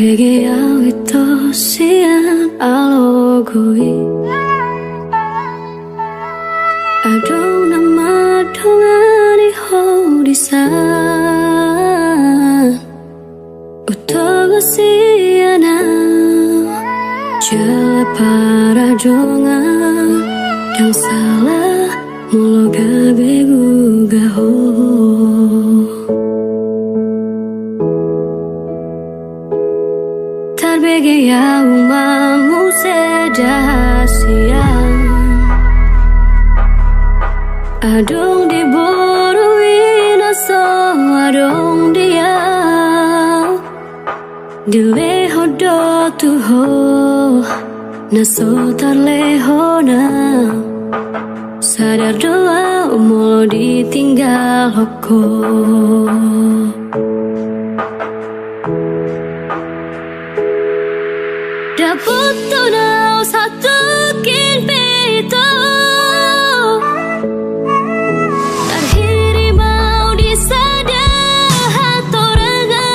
Tarbege awito sian alogoi Adong nama dongani hodisa Utogo siana Jala para dongan Yang salah mulo gabe gugaho Tarbege ya umamu sedasian Adong di boruin aso adong dia Dileho do tuho naso tarleho na Sadar doa umur ditinggal hoko Dapat tunau satu kinpito Terhiri mau disadar hatorangan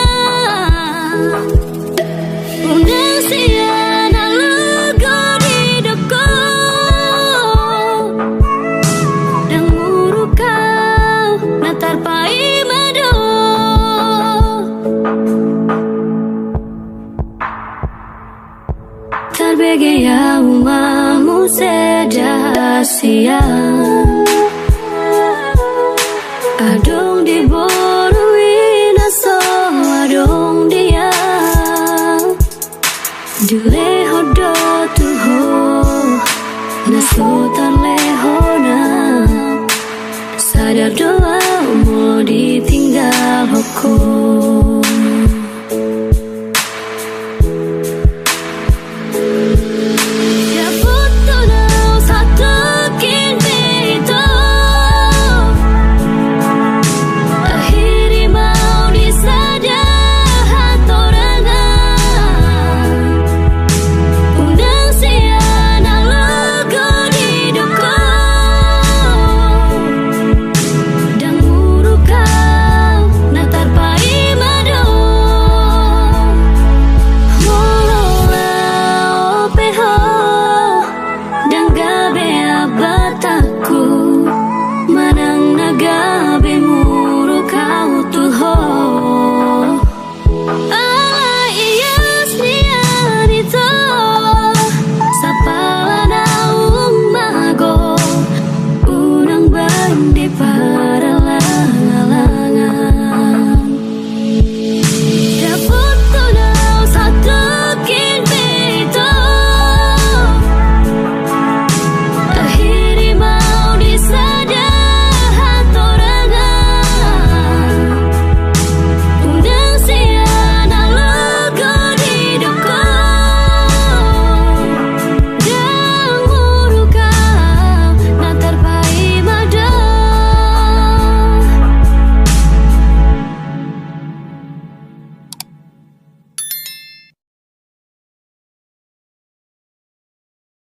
Undang siana lugo di doko Dan murukau natar pai mado Tarbege ya umamu sedasian Adong di boruin aso adong dia Dileho do tuho naso tarleho na Sadar doa umur ditinggal hoko